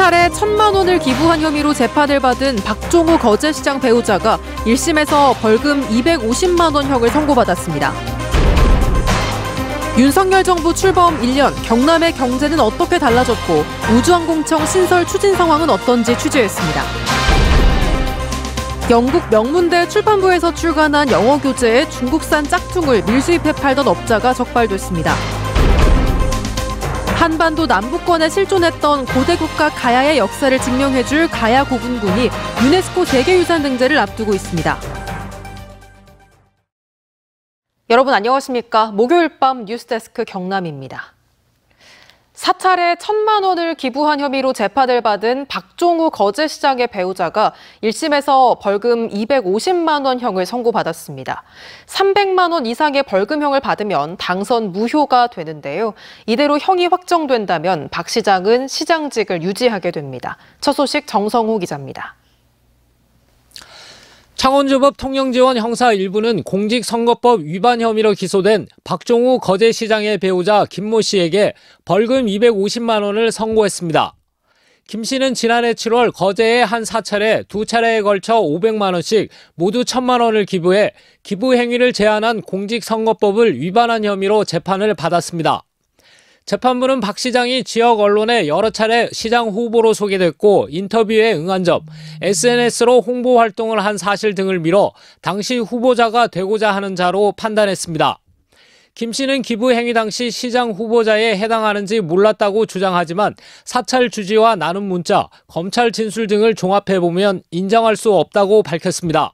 사찰에 1,000만 원을 기부한 혐의로 재판을 받은 박종우 거제시장 배우자가 1심에서 벌금 250만 원형을 선고받았습니다. 윤석열 정부 출범 1년, 경남의 경제는 어떻게 달라졌고 우주항공청 신설 추진 상황은 어떤지 취재했습니다. 영국 명문대 출판부에서 출간한 영어 교재에 중국산 짝퉁을 밀수입해 팔던 업자가 적발됐습니다. 한반도 남부권에 실존했던 고대 국가 가야의 역사를 증명해줄 가야 고군군이 유네스코 세계유산 등재를 앞두고 있습니다. 여러분 안녕하십니까? 목요일 밤 뉴스데스크 경남입니다. 사찰에 1,000만 원을 기부한 혐의로 재판을 받은 박종우 거제시장의 배우자가 1심에서 벌금 250만 원형을 선고받았습니다. 300만 원 이상의 벌금형을 받으면 당선 무효가 되는데요. 이대로 형이 확정된다면 박 시장은 시장직을 유지하게 됩니다. 첫 소식 정성호 기자입니다. 창원지법 통영지원 형사 1부는 공직선거법 위반 혐의로 기소된 박종우 거제시장의 배우자 김모 씨에게 벌금 250만 원을 선고했습니다. 김 씨는 지난해 7월 거제의 한 사찰에 2차례에 걸쳐 500만 원씩 모두 1,000만 원을 기부해 기부 행위를 제한한 공직선거법을 위반한 혐의로 재판을 받았습니다. 재판부는 박 시장이 지역 언론에 여러 차례 시장 후보로 소개됐고 인터뷰에 응한 점, SNS로 홍보 활동을 한 사실 등을 미뤄 당시 후보자가 되고자 하는 자로 판단했습니다. 김 씨는 기부 행위 당시 시장 후보자에 해당하는지 몰랐다고 주장하지만 사찰 주지와 나눈 문자, 검찰 진술 등을 종합해보면 인정할 수 없다고 밝혔습니다.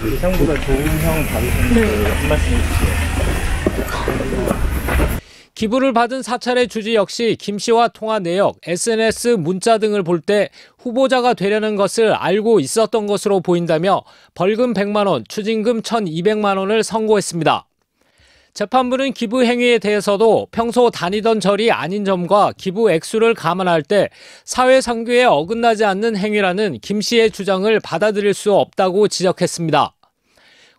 예상보다 좋은 형 받으셨는데 한 말씀 해주세요. 기부를 받은 사찰의 주지 역시 김 씨와 통화 내역, SNS 문자 등을 볼 때 후보자가 되려는 것을 알고 있었던 것으로 보인다며 벌금 100만 원, 추징금 1,200만 원을 선고했습니다. 재판부는 기부 행위에 대해서도 평소 다니던 절이 아닌 점과 기부 액수를 감안할 때 사회상규에 어긋나지 않는 행위라는 김 씨의 주장을 받아들일 수 없다고 지적했습니다.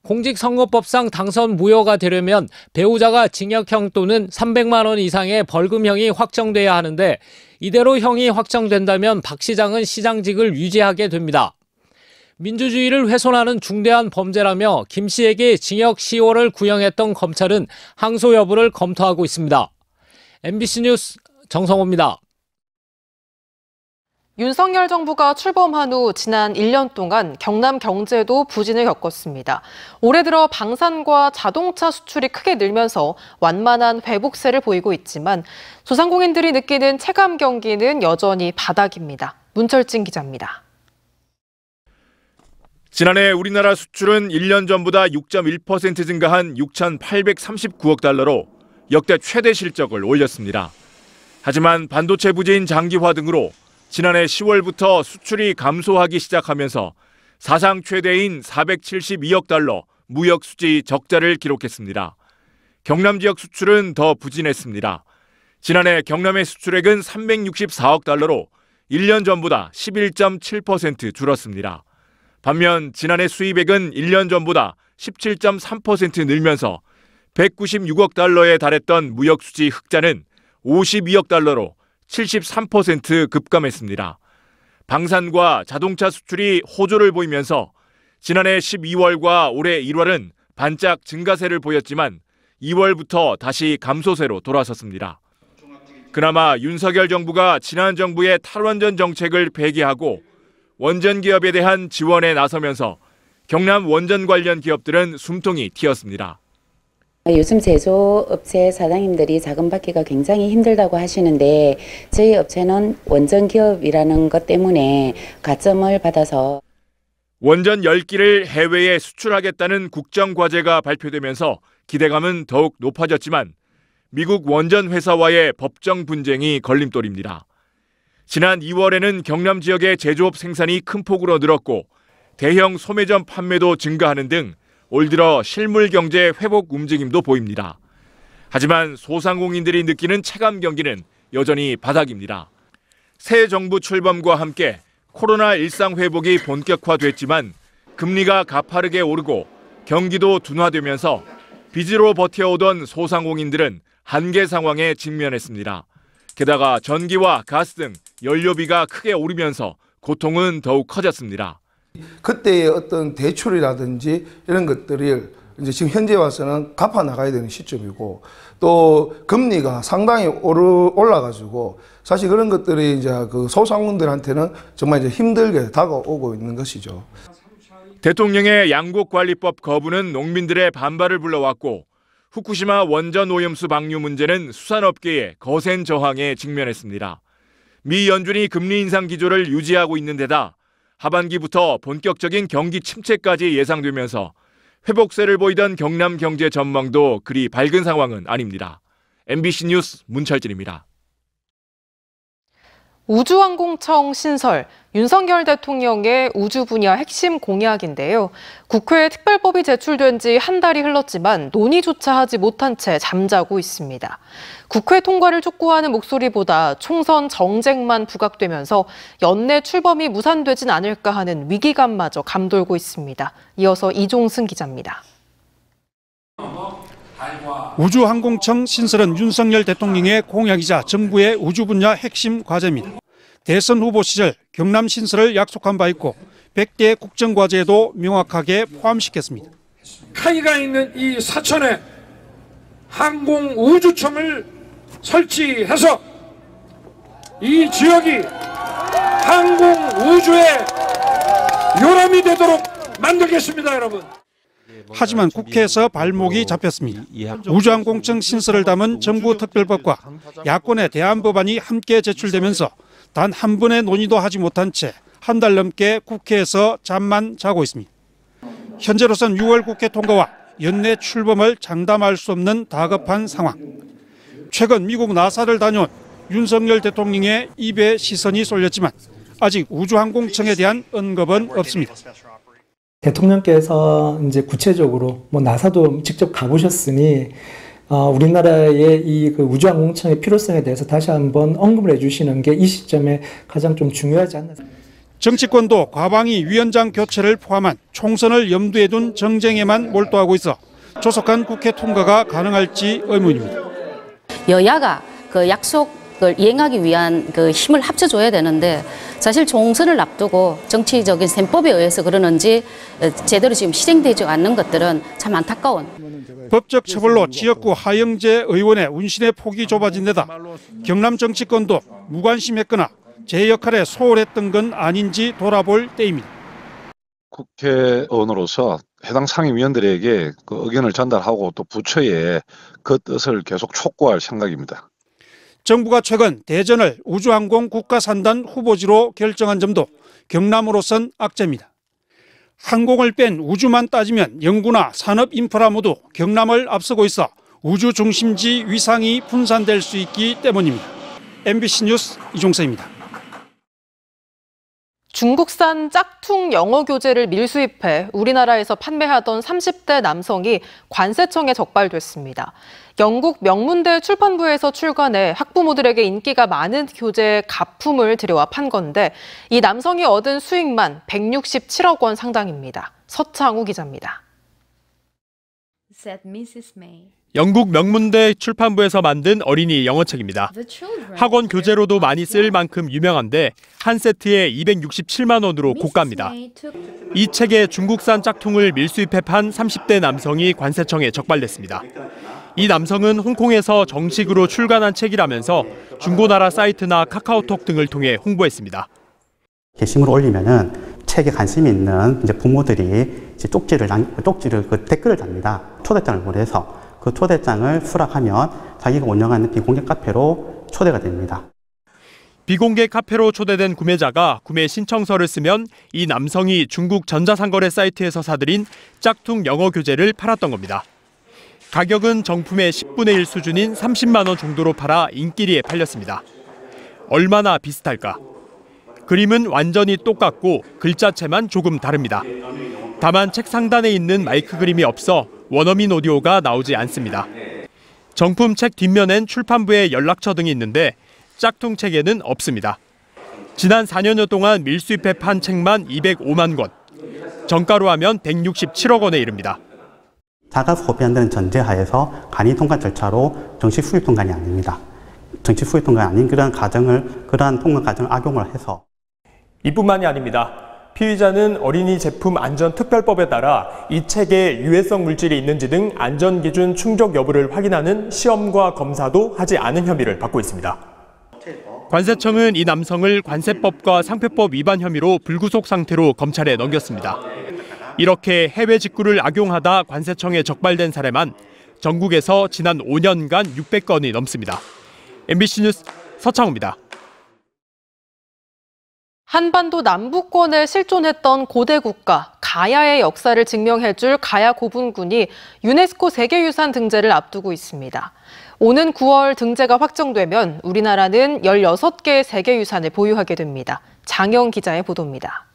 공직선거법상 당선 무효가 되려면 배우자가 징역형 또는 300만 원 이상의 벌금형이 확정돼야 하는데 이대로 형이 확정된다면 박 시장은 시장직을 유지하게 됩니다. 민주주의를 훼손하는 중대한 범죄라며 김 씨에게 징역 10월을 구형했던 검찰은 항소 여부를 검토하고 있습니다. MBC 뉴스 정성호입니다. 윤석열 정부가 출범한 후 지난 1년 동안 경남 경제도 부진을 겪었습니다. 올해 들어 방산과 자동차 수출이 크게 늘면서 완만한 회복세를 보이고 있지만 소상공인들이 느끼는 체감 경기는 여전히 바닥입니다. 문철진 기자입니다. 지난해 우리나라 수출은 1년 전보다 6.1% 증가한 6,839억 달러로 역대 최대 실적을 올렸습니다. 하지만 반도체 부재인 장기화 등으로 지난해 10월부터 수출이 감소하기 시작하면서 사상 최대인 472억 달러 무역 수지 적자를 기록했습니다. 경남 지역 수출은 더 부진했습니다. 지난해 경남의 수출액은 364억 달러로 1년 전보다 11.7% 줄었습니다. 반면 지난해 수입액은 1년 전보다 17.3% 늘면서 196억 달러에 달했던 무역 수지 흑자는 52억 달러로 73% 급감했습니다. 방산과 자동차 수출이 호조를 보이면서 지난해 12월과 올해 1월은 반짝 증가세를 보였지만 2월부터 다시 감소세로 돌아섰습니다. 그나마 윤석열 정부가 지난 정부의 탈원전 정책을 폐기하고 원전 기업에 대한 지원에 나서면서 경남 원전 관련 기업들은 숨통이 튀었습니다. 요즘 제조업체 사장님들이 자금 받기가 굉장히 힘들다고 하시는데 저희 업체는 원전 기업이라는 것 때문에 가점을 받아서 원전 10기를 해외에 수출하겠다는 국정과제가 발표되면서 기대감은 더욱 높아졌지만 미국 원전 회사와의 법정 분쟁이 걸림돌입니다. 지난 2월에는 경남 지역의 제조업 생산이 큰 폭으로 늘었고 대형 소매점 판매도 증가하는 등 올 들어 실물 경제 회복 움직임도 보입니다. 하지만 소상공인들이 느끼는 체감 경기는 여전히 바닥입니다. 새 정부 출범과 함께 코로나 일상 회복이 본격화됐지만 금리가 가파르게 오르고 경기도 둔화되면서 빚으로 버텨오던 소상공인들은 한계 상황에 직면했습니다. 게다가 전기와 가스 등 연료비가 크게 오르면서 고통은 더욱 커졌습니다. 그때의 어떤 대출이라든지 이런 것들을 이제 지금 현재 와서는 갚아 나가야 되는 시점이고, 또 금리가 상당히 올라가지고 사실 그런 것들이 이제 그 소상공인들한테는 정말 이제 힘들게 다가오고 있는 것이죠. 대통령의 양곡관리법 거부는 농민들의 반발을 불러왔고, 후쿠시마 원전 오염수 방류 문제는 수산업계의 거센 저항에 직면했습니다. 미 연준이 금리 인상 기조를 유지하고 있는 데다 하반기부터 본격적인 경기 침체까지 예상되면서 회복세를 보이던 경남 경제 전망도 그리 밝은 상황은 아닙니다. MBC 뉴스 문철진입니다. 우주항공청 신설, 윤석열 대통령의 우주 분야 핵심 공약인데요. 국회에 특별법이 제출된 지 한 달이 흘렀지만 논의조차 하지 못한 채 잠자고 있습니다. 국회 통과를 촉구하는 목소리보다 총선 정쟁만 부각되면서 연내 출범이 무산되진 않을까 하는 위기감마저 감돌고 있습니다. 이어서 이종승 기자입니다. 우주항공청 신설은 윤석열 대통령의 공약이자 정부의 우주 분야 핵심 과제입니다. 대선 후보 시절 경남 신설을 약속한 바 있고 100개 국정과제에도 명확하게 포함시켰습니다. 카이가 있는 이 사천에 항공우주청을 설치해서 이 지역이 항공우주의 요람이 되도록 만들겠습니다, 여러분. 하지만 국회에서 발목이 잡혔습니다. 우주항공청 신설을 담은 정부 특별법과 야권의 대안법안이 함께 제출되면서 단 한 번의 논의도 하지 못한 채 한 달 넘게 국회에서 잠만 자고 있습니다. 현재로선 6월 국회 통과와 연내 출범을 장담할 수 없는 다급한 상황. 최근 미국 나사를 다녀온 윤석열 대통령의 입에 시선이 쏠렸지만 아직 우주항공청에 대한 언급은 없습니다. 대통령께서 이제 구체적으로 나사도 직접 가보셨으니 우리나라의 이 우주항공청의 필요성에 대해서 다시 한번 언급을 해주시는 게 이 시점에 가장 좀 중요하지 않나. 정치권도 과방위 위원장 교체를 포함한 총선을 염두에 둔 정쟁에만 몰두하고 있어 조속한 국회 통과가 가능할지 의문입니다. 여야가 그 약속을 이행하기 위한 그 힘을 합쳐줘야 되는데 사실 총선을 앞두고 정치적인 셈법에 의해서 그러는지 제대로 지금 실행되지 않는 것들은 참 안타까운. 법적 처벌로 지역구 하영재 의원의 운신의 폭이 좁아진 데다 경남 정치권도 무관심했거나 제 역할에 소홀했던 건 아닌지 돌아볼 때입니다. 국회의원으로서 해당 상임위원들에게 그 의견을 전달하고 또 부처에 그 뜻을 계속 촉구할 생각입니다. 정부가 최근 대전을 우주항공 국가산단 후보지로 결정한 점도 경남으로선 악재입니다. 항공을 뺀 우주만 따지면 연구나 산업 인프라 모두 경남을 앞서고 있어 우주 중심지 위상이 분산될 수 있기 때문입니다. MBC 뉴스 이종세입니다. 중국산 짝퉁 영어 교재를 밀수입해 우리나라에서 판매하던 30대 남성이 관세청에 적발됐습니다. 영국 명문대 출판부에서 출간해 학부모들에게 인기가 많은 교재 가품을 들여와 판 건데 이 남성이 얻은 수익만 167억 원 상당입니다. 서창우 기자입니다. 영국 명문대 출판부에서 만든 어린이 영어책입니다. 학원 교재로도 많이 쓸 만큼 유명한데 한 세트에 267만 원으로 고가입니다. 이 책에 중국산 짝퉁을 밀수입해 판 30대 남성이 관세청에 적발됐습니다. 이 남성은 홍콩에서 정식으로 출간한 책이라면서 중고나라 사이트나 카카오톡 등을 통해 홍보했습니다. 게시물을 올리면은 책에 관심이 있는 이제 부모들이 이제 쪽지를 그 댓글을 답니다. 초대장을 보내서 그 초대장을 수락하면 자기가 운영하는 비공개 카페로 초대가 됩니다. 비공개 카페로 초대된 구매자가 구매 신청서를 쓰면 이 남성이 중국 전자상거래 사이트에서 사들인 짝퉁 영어 교재를 팔았던 겁니다. 가격은 정품의 10분의 1 수준인 30만 원 정도로 팔아 인기리에 팔렸습니다. 얼마나 비슷할까? 그림은 완전히 똑같고 글자체만 조금 다릅니다. 다만 책 상단에 있는 마이크 그림이 없어 원어민 오디오가 나오지 않습니다. 정품 책 뒷면엔 출판부의 연락처 등이 있는데 짝퉁 책에는 없습니다. 지난 4년여 동안 밀수입해 판 책만 205만 권, 정가로 하면 167억 원에 이릅니다. 자가 소비한다는 전제하에서 간이 통관 절차로 정식 수입 통관이 아닙니다. 정치 수익통가 아닌 그러한 통관 과정을 악용을 해서. 이뿐만이 아닙니다. 피의자는 어린이 제품 안전특별법에 따라 이 책에 유해성 물질이 있는지 등 안전기준 충족 여부를 확인하는 시험과 검사도 하지 않은 혐의를 받고 있습니다. 관세청은 이 남성을 관세법과 상표법 위반 혐의로 불구속 상태로 검찰에 넘겼습니다. 이렇게 해외 직구를 악용하다 관세청에 적발된 사례만 전국에서 지난 5년간 600건이 넘습니다. MBC 뉴스 서창우입니다. 한반도 남부권에 실존했던 고대 국가 가야의 역사를 증명해줄 가야 고분군이 유네스코 세계유산 등재를 앞두고 있습니다. 오는 9월 등재가 확정되면 우리나라는 16개의 세계유산을 보유하게 됩니다. 장영 기자의 보도입니다.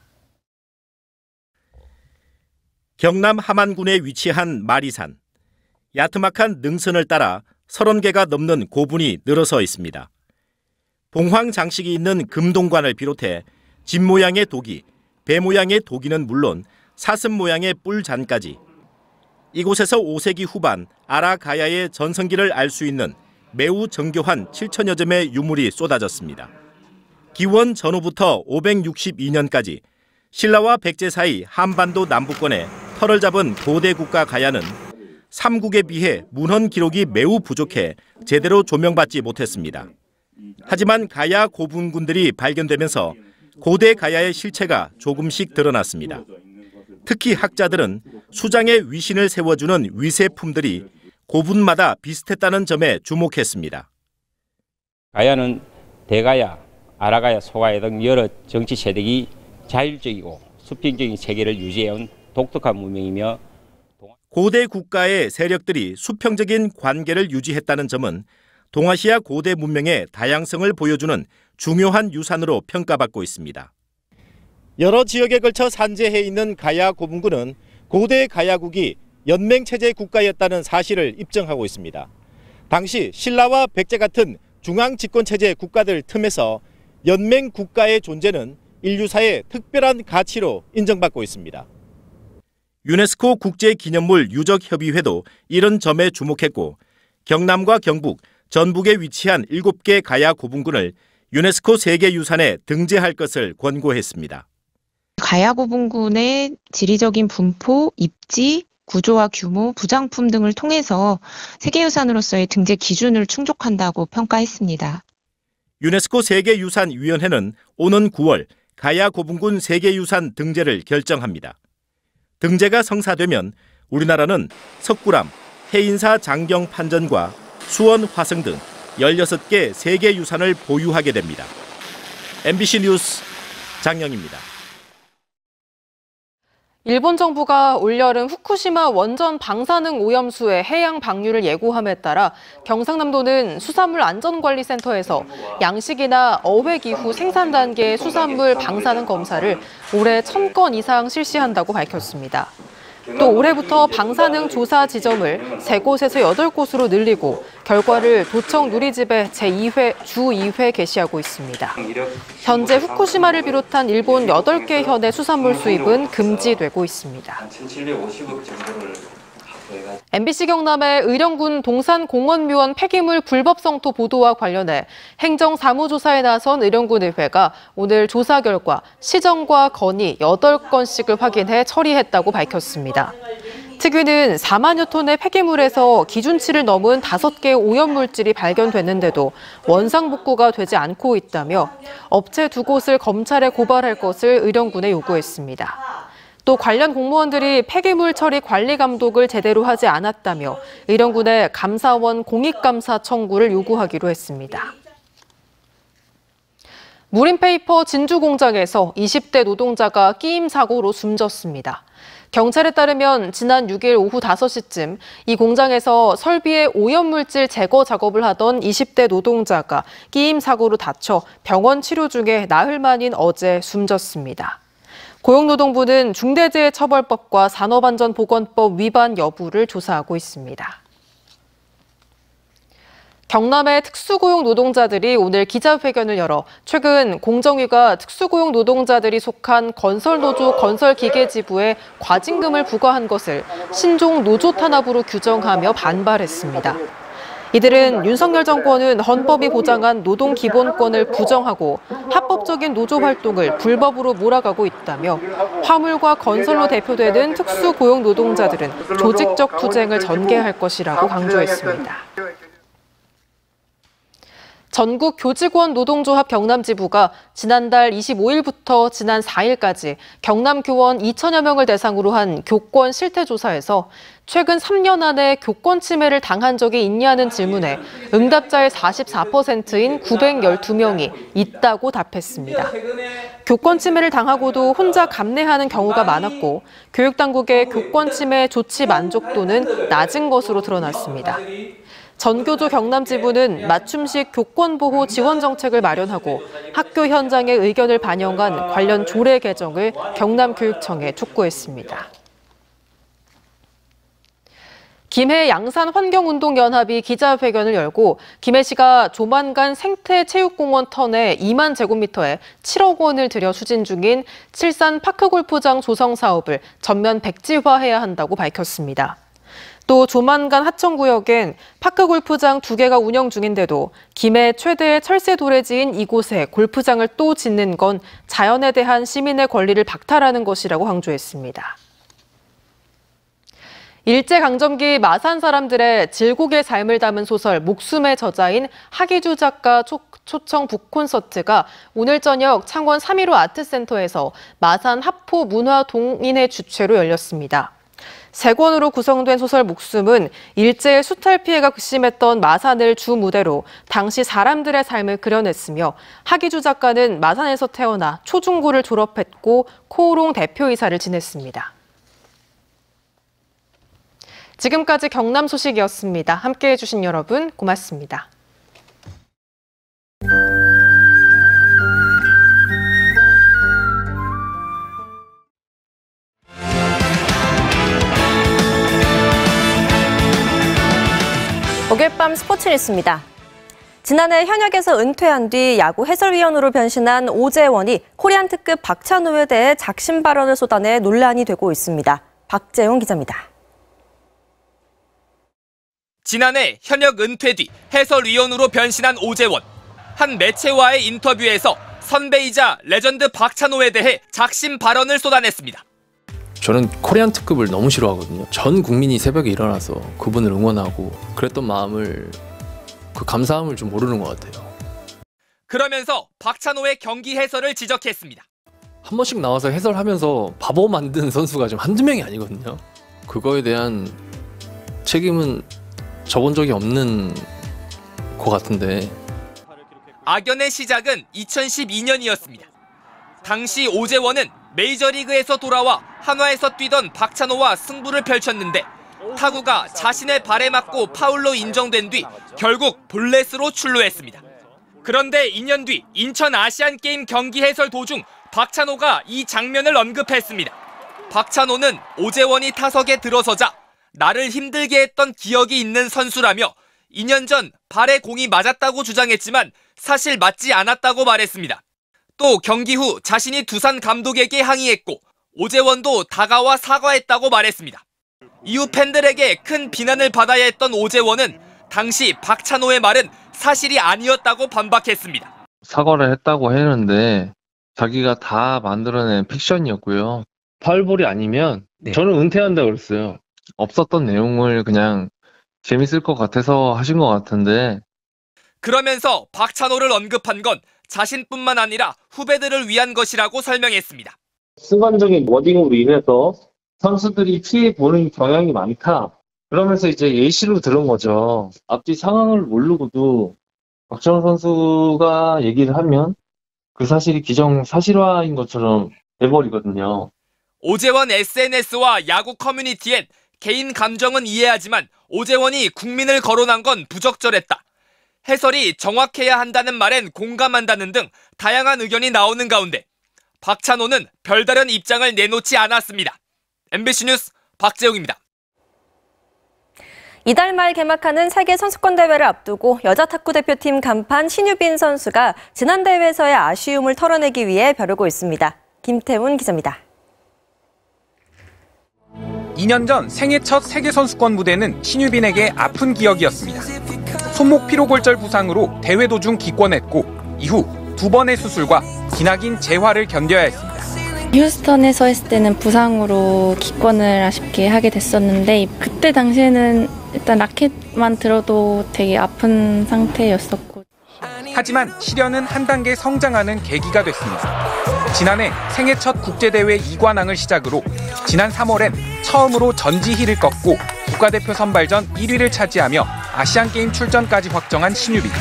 경남 함안군에 위치한 마리산. 야트막한 능선을 따라 30개가 넘는 고분이 늘어서 있습니다. 봉황 장식이 있는 금동관을 비롯해 집 모양의 도기, 배 모양의 도기는 물론 사슴 모양의 뿔잔까지 이곳에서 5세기 후반 아라가야의 전성기를 알 수 있는 매우 정교한 7천여 점의 유물이 쏟아졌습니다. 기원 전후부터 562년까지 신라와 백제 사이 한반도 남부권에 터를 잡은 고대 국가 가야는 삼국에 비해 문헌 기록이 매우 부족해 제대로 조명받지 못했습니다. 하지만 가야 고분군들이 발견되면서 고대 가야의 실체가 조금씩 드러났습니다. 특히 학자들은 수장에 위신을 세워주는 위세품들이 고분마다 비슷했다는 점에 주목했습니다. 가야는 대가야, 아라가야, 소가야 등 여러 정치 세력이 자율적이고 수평적인 체계를 유지해온 독특한 문명이며 고대 국가의 세력들이 수평적인 관계를 유지했다는 점은 동아시아 고대 문명의 다양성을 보여주는 중요한 유산으로 평가받고 있습니다. 여러 지역에 걸쳐 산재해 있는 가야 고분군은 고대 가야국이 연맹체제 국가였다는 사실을 입증하고 있습니다. 당시 신라와 백제 같은 중앙집권체제 국가들 틈에서 연맹 국가의 존재는 인류사의 특별한 가치로 인정받고 있습니다. 유네스코 국제기념물 유적협의회도 이런 점에 주목했고 경남과 경북, 전북에 위치한 7개 가야 고분군을 유네스코 세계유산에 등재할 것을 권고했습니다. 가야 고분군의 지리적인 분포, 입지, 구조와 규모, 부장품 등을 통해서 세계유산으로서의 등재 기준을 충족한다고 평가했습니다. 유네스코 세계유산위원회는 오는 9월 가야 고분군 세계유산 등재를 결정합니다. 등재가 성사되면 우리나라는 석굴암, 해인사 장경 판전과 수원 화성 등 16개 세계유산을 보유하게 됩니다. MBC 뉴스 장영입니다. 일본 정부가 올여름 후쿠시마 원전 방사능 오염수의 해양 방류를 예고함에 따라 경상남도는 수산물 안전관리센터에서 양식이나 어획 이후 생산 단계의 수산물 방사능 검사를 올해 1000건 이상 실시한다고 밝혔습니다. 또 올해부터 방사능 조사 지점을 3곳에서 8곳으로 늘리고 결과를 도청 누리집에 제2회, 주 2회 게시하고 있습니다. 현재 후쿠시마를 비롯한 일본 8개 현의 수산물 수입은 금지되고 있습니다. MBC 경남의 의령군 동산공원묘원 폐기물 불법 성토 보도와 관련해 행정사무조사에 나선 의령군의회가 오늘 조사 결과 시정과 건의 8건씩을 확인해 처리했다고 밝혔습니다. 특위는 4만여 톤의 폐기물에서 기준치를 넘은 5개의 오염물질이 발견됐는데도 원상복구가 되지 않고 있다며 업체 2곳을 검찰에 고발할 것을 의령군에 요구했습니다. 또 관련 공무원들이 폐기물 처리 관리 감독을 제대로 하지 않았다며 의령군에 감사원 공익감사 청구를 요구하기로 했습니다. 무림페이퍼 진주 공장에서 20대 노동자가 끼임 사고로 숨졌습니다. 경찰에 따르면 지난 6일 오후 5시쯤 이 공장에서 설비의 오염물질 제거 작업을 하던 20대 노동자가 끼임 사고로 다쳐 병원 치료 중에 나흘 만인 어제 숨졌습니다. 고용노동부는 중대재해처벌법과 산업안전보건법 위반 여부를 조사하고 있습니다. 경남의 특수고용 노동자들이 오늘 기자회견을 열어 최근 공정위가 특수고용 노동자들이 속한 건설노조 건설기계지부에 과징금을 부과한 것을 신종 노조 탄압으로 규정하며 반발했습니다. 이들은 윤석열 정권은 헌법이 보장한 노동 기본권을 부정하고 합법적인 노조 활동을 불법으로 몰아가고 있다며 화물과 건설로 대표되는 특수고용 노동자들은 조직적 투쟁을 전개할 것이라고 강조했습니다. 전국 교직원 노동조합 경남지부가 지난달 25일부터 지난 4일까지 경남 교원 2천여 명을 대상으로 한 교권 실태조사에서 최근 3년 안에 교권 침해를 당한 적이 있냐는 질문에 응답자의 44%인 912명이 있다고 답했습니다. 교권 침해를 당하고도 혼자 감내하는 경우가 많았고 교육당국의 교권 침해 조치 만족도는 낮은 것으로 드러났습니다. 전교조 경남지부는 맞춤식 교권보호 지원 정책을 마련하고 학교 현장의 의견을 반영한 관련 조례 개정을 경남교육청에 촉구했습니다. 김해 양산환경운동연합이 기자회견을 열고 김해시가 조만간 생태체육공원 턴에 2만 제곱미터에 7억 원을 들여 추진 중인 칠산 파크골프장 조성 사업을 전면 백지화해야 한다고 밝혔습니다. 또 조만간 하천구역엔 파크골프장 2개가 운영 중인데도 김해 최대의 철새 도래지인 이곳에 골프장을 또 짓는 건 자연에 대한 시민의 권리를 박탈하는 것이라고 강조했습니다. 일제강점기 마산 사람들의 질곡의 삶을 담은 소설 목숨의 저자인 하기주 작가 초청 북콘서트가 오늘 저녁 창원 3.15 아트센터에서 마산 하포 문화동인회 주최로 열렸습니다. 3권으로 구성된 소설 목숨은 일제의 수탈 피해가 극심했던 마산을 주 무대로 당시 사람들의 삶을 그려냈으며 하기주 작가는 마산에서 태어나 초중고를 졸업했고 코오롱 대표이사를 지냈습니다. 지금까지 경남 소식이었습니다. 함께해 주신 여러분 고맙습니다. 목요일 밤 스포츠 뉴스입니다. 지난해 현역에서 은퇴한 뒤 야구 해설위원으로 변신한 오재원이 코리안 특급 박찬호에 대해 작심 발언을 쏟아내 논란이 되고 있습니다. 박재용 기자입니다. 지난해 현역 은퇴 뒤 해설위원으로 변신한 오재원. 한 매체와의 인터뷰에서 선배이자 레전드 박찬호에 대해 작심 발언을 쏟아냈습니다. 저는 코리안 특급을 너무 싫어하거든요. 전 국민이 새벽에 일어나서 그분을 응원하고 그랬던 마음을, 그 감사함을 좀 모르는 것 같아요. 그러면서 박찬호의 경기 해설을 지적했습니다. 한 번씩 나와서 해설하면서 바보 만든 선수가 좀 한두 명이 아니거든요. 그거에 대한 책임은 져본 적이 없는 것 같은데. 악연의 시작은 2012년이었습니다. 당시 오재원은 메이저리그에서 돌아와 한화에서 뛰던 박찬호와 승부를 펼쳤는데 타구가 자신의 발에 맞고 파울로 인정된 뒤 결국 볼넷으로 출루했습니다. 그런데 2년 뒤 인천 아시안게임 경기 해설 도중 박찬호가 이 장면을 언급했습니다. 박찬호는 오재원이 타석에 들어서자 나를 힘들게 했던 기억이 있는 선수라며 2년 전 발에 공이 맞았다고 주장했지만 사실 맞지 않았다고 말했습니다. 또 경기 후 자신이 두산 감독에게 항의했고 오재원도 다가와 사과했다고 말했습니다. 이후 팬들에게 큰 비난을 받아야 했던 오재원은 당시 박찬호의 말은 사실이 아니었다고 반박했습니다. 사과를 했다고 했는데 자기가 다 만들어낸 픽션이었고요. 파울볼이 아니면 저는 은퇴한다고 그랬어요. 없었던 내용을 그냥 재밌을 것 같아서 하신 것 같은데. 그러면서 박찬호를 언급한 건 자신뿐만 아니라 후배들을 위한 것이라고 설명했습니다. 순간적인 워딩으로 인해서 선수들이 피해 보는 경향이 많다. 그러면서 이제 예시로 들은 거죠. 앞뒤 상황을 모르고도 박찬호 선수가 얘기를 하면 그 사실이 기정사실화인 것처럼 돼버리거든요. 오재원 SNS와 야구 커뮤니티엔 개인 감정은 이해하지만 오재원이 국민을 거론한 건 부적절했다. 해설이 정확해야 한다는 말엔 공감한다는 등 다양한 의견이 나오는 가운데 박찬호는 별다른 입장을 내놓지 않았습니다. MBC 뉴스 박재웅입니다. 이달 말 개막하는 세계 선수권 대회를 앞두고 여자 탁구 대표팀 간판 신유빈 선수가 지난 대회에서의 아쉬움을 털어내기 위해 벼르고 있습니다. 김태훈 기자입니다. 2년 전 생애 첫 세계 선수권 무대는 신유빈에게 아픈 기억이었습니다. 손목 피로골절 부상으로 대회 도중 기권했고 이후 2번의 수술과 기나긴 재활을 견뎌야 했습니다. 휴스턴에서 했을 때는 부상으로 기권을 아쉽게 하게 됐었는데 그때 당시에는 일단 라켓만 들어도 되게 아픈 상태였었고 하지만 시련은 한 단계 성장하는 계기가 됐습니다. 지난해 생애 첫 국제대회 2관왕을 시작으로 지난 3월엔 처음으로 전지희를 꺾고 국가대표 선발전 1위를 차지하며 아시안게임 출전까지 확정한 신유빈.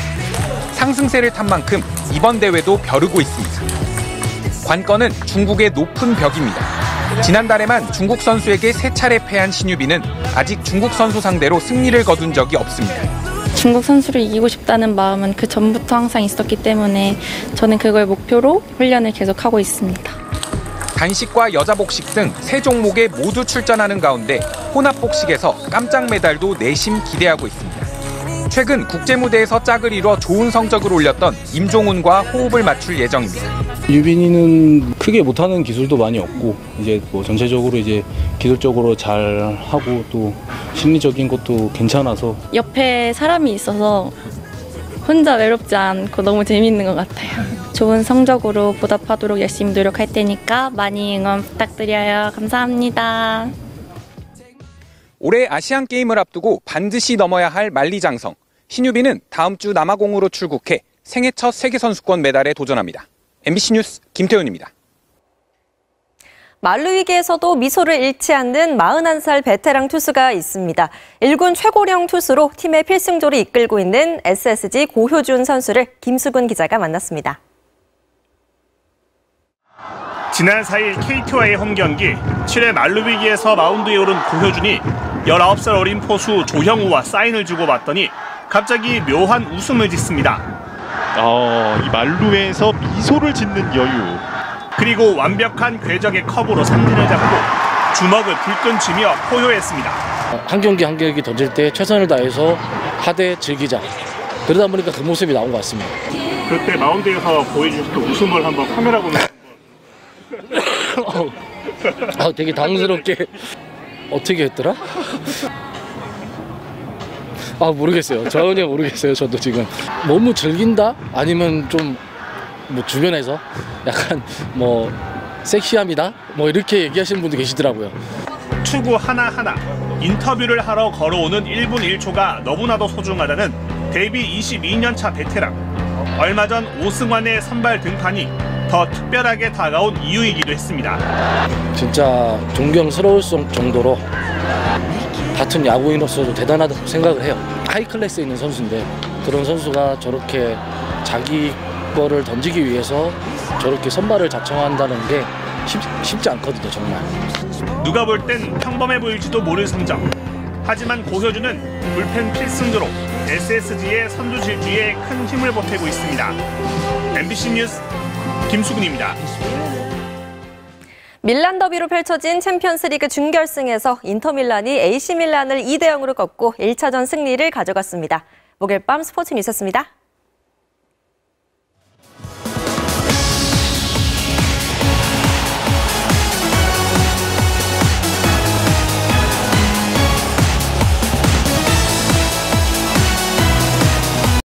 상승세를 탄 만큼 이번 대회도 벼르고 있습니다. 관건은 중국의 높은 벽입니다. 지난달에만 중국 선수에게 3차례 패한 신유빈은 아직 중국 선수 상대로 승리를 거둔 적이 없습니다. 중국 선수를 이기고 싶다는 마음은 그 전부터 항상 있었기 때문에 저는 그걸 목표로 훈련을 계속하고 있습니다. 단식과 여자 복식 등 3종목에 모두 출전하는 가운데 혼합 복식에서 깜짝 메달도 내심 기대하고 있습니다. 최근 국제 무대에서 짝을 이뤄 좋은 성적을 올렸던 임종훈과 호흡을 맞출 예정입니다. 유빈이는 크게 못하는 기술도 많이 없고 이제 뭐 전체적으로 이제 기술적으로 잘 하고 또 심리적인 것도 괜찮아서 옆에 사람이 있어서 혼자 외롭지 않고 너무 재미있는 것 같아요. 좋은 성적으로 보답하도록 열심히 노력할 테니까 많이 응원 부탁드려요. 감사합니다. 올해 아시안게임을 앞두고 반드시 넘어야 할 만리장성. 신유빈은 다음 주 남아공으로 출국해 생애 첫 세계선수권 메달에 도전합니다. MBC 뉴스 김태훈입니다. 만루위기에서도 미소를 잃지 않는 41살 베테랑 투수가 있습니다. 1군 최고령 투수로 팀의 필승조를 이끌고 있는 SSG 고효준 선수를 김수근 기자가 만났습니다. 지난 4일 KT와의 홈경기 7회 만루위기에서 마운드에 오른 고효준이 19살 어린 포수 조형우와 사인을 주고받더니 갑자기 묘한 웃음을 짓습니다. 이 만루에서 미소를 짓는 여유. 그리고 완벽한 궤적의 컵으로 삼진을 잡고 주먹을 불끈 쥐며 포효했습니다. 한 경기 한 경기 던질 때 최선을 다해서 하되 즐기자. 그러다 보니까 그 모습이 나온 것 같습니다. 그때 마운드에서 보여주셨던 웃음을 한번 카메라 보면 되게 당황스럽게 어떻게 했더라? 모르겠어요. 전혀 모르겠어요. 저도 지금 너무 즐긴다? 아니면 좀 뭐 주변에서 약간 뭐 섹시함이다? 뭐 이렇게 얘기하시는 분도 계시더라고요. 투구 하나하나 인터뷰를 하러 걸어오는 1분 1초가 너무나도 소중하다는 데뷔 22년 차 베테랑. 얼마 전 오승환의 선발 등판이 더 특별하게 다가온 이유이기도 했습니다. 진짜 존경스러울 정도로 같은 야구인으로서도 대단하다고 생각을 해요. 하이 클래스에 있는 선수인데 그런 선수가 저렇게 자기 거를 던지기 위해서 저렇게 선발을 자청한다는 게 쉽지 않거든요, 정말. 누가 볼 땐 평범해 보일지도 모를 성적. 하지만 고효준은 불펜 필승조로 SSG의 선두 질주에 큰 힘을 보태고 있습니다. MBC 뉴스 김수근입니다. 밀란 더비로 펼쳐진 챔피언스리그 준결승에서 인터밀란이 AC 밀란을 2대0으로 꺾고 1차전 승리를 가져갔습니다. 목요일 밤 스포츠 뉴스였습니다.